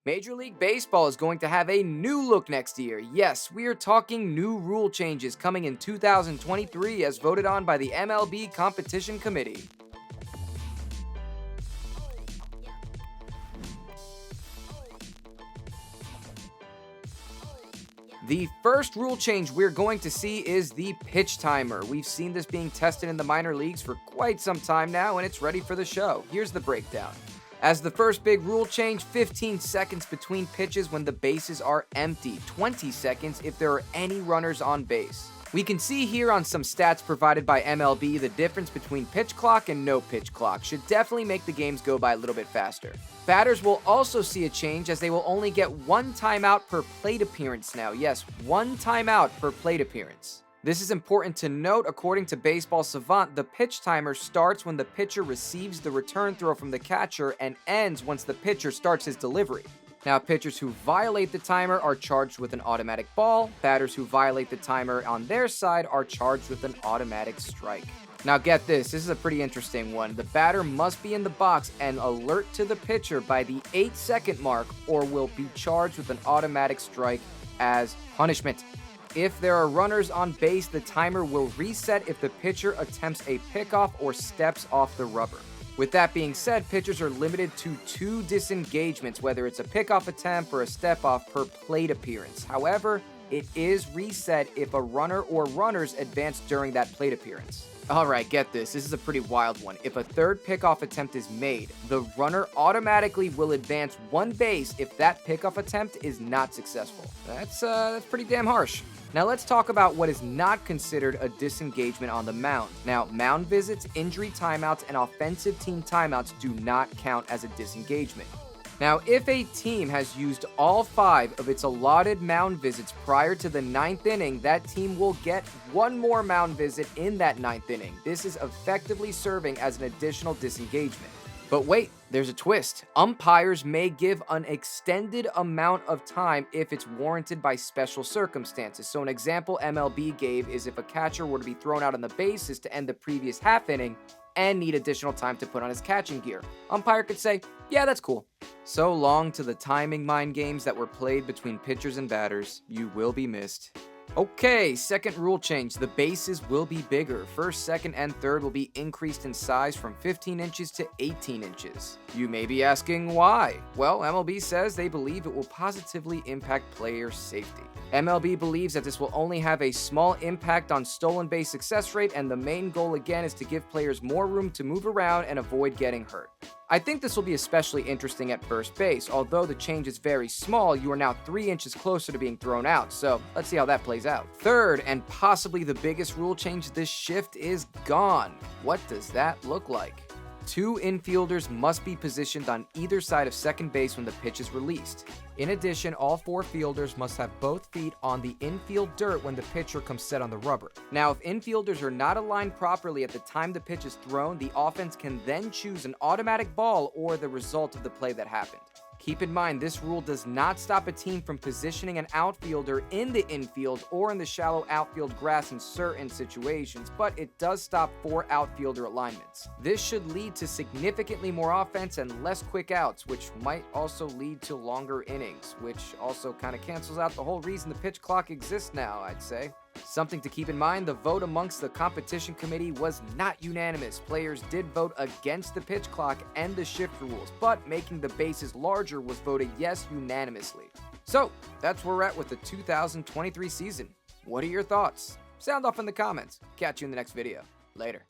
Major League Baseball is going to have a new look next year. Yes, we are talking new rule changes coming in 2023 as voted on by the MLB Competition Committee. The first rule change we're going to see is the pitch timer. We've seen this being tested in the minor leagues for quite some time now, and it's ready for the show. Here's the breakdown. As the first big rule change, 15 seconds between pitches when the bases are empty, 20 seconds if there are any runners on base. We can see here on some stats provided by MLB the difference between pitch clock and no pitch clock should definitely make the games go by a little bit faster. Batters will also see a change as they will only get one timeout per plate appearance now. Yes, one timeout per plate appearance. This is important to note. According to Baseball Savant, the pitch timer starts when the pitcher receives the return throw from the catcher and ends once the pitcher starts his delivery. Now, pitchers who violate the timer are charged with an automatic ball. Batters who violate the timer on their side are charged with an automatic strike. Now get this is a pretty interesting one. The batter must be in the box and alert to the pitcher by the 8-second mark or will be charged with an automatic strike as punishment. If there are runners on base, the timer will reset if the pitcher attempts a pickoff or steps off the rubber. With that being said, pitchers are limited to 2 disengagements, whether it's a pickoff attempt or a step-off per plate appearance. However, it is reset if a runner or runners advance during that plate appearance. Alright, get this. This is a pretty wild one. If a third pickoff attempt is made, the runner automatically will advance 1 base if that pickoff attempt is not successful. That's pretty damn harsh. Now let's talk about what is not considered a disengagement on the mound. Now, mound visits, injury timeouts, and offensive team timeouts do not count as a disengagement. Now, if a team has used all 5 of its allotted mound visits prior to the 9th inning, that team will get 1 more mound visit in that 9th inning. This is effectively serving as an additional disengagement. But wait, there's a twist. Umpires may give an extended amount of time if it's warranted by special circumstances. So an example MLB gave is if a catcher were to be thrown out on the bases to end the previous half inning and need additional time to put on his catching gear. Umpire could say, yeah, that's cool. So long to the timing mind games that were played between pitchers and batters. You will be missed. Okay, second rule change. The bases will be bigger. First, second, and third will be increased in size from 15 inches to 18 inches. You may be asking why. Well, MLB says they believe it will positively impact player safety. MLB believes that this will only have a small impact on stolen base success rate, and the main goal again is to give players more room to move around and avoid getting hurt. I think this will be especially interesting at first base. Although the change is very small, you are now 3 inches closer to being thrown out, so let's see how that plays out. Third, and possibly the biggest rule change, this shift is gone. What does that look like? 2 infielders must be positioned on either side of second base when the pitch is released. In addition, all 4 fielders must have both feet on the infield dirt when the pitcher comes set on the rubber. Now, if infielders are not aligned properly at the time the pitch is thrown, the offense can then choose an automatic ball or the result of the play that happened. Keep in mind, this rule does not stop a team from positioning an outfielder in the infield or in the shallow outfield grass in certain situations, but it does stop 4 outfielder alignments. This should lead to significantly more offense and less quick outs, which might also lead to longer innings, which also kind of cancels out the whole reason the pitch clock exists now, I'd say. Something to keep in mind, the vote amongst the competition committee was not unanimous. Players did vote against the pitch clock and the shift rules, but making the bases larger was voted yes unanimously. So, that's where we're at with the 2023 season. What are your thoughts? Sound off in the comments. Catch you in the next video. Later.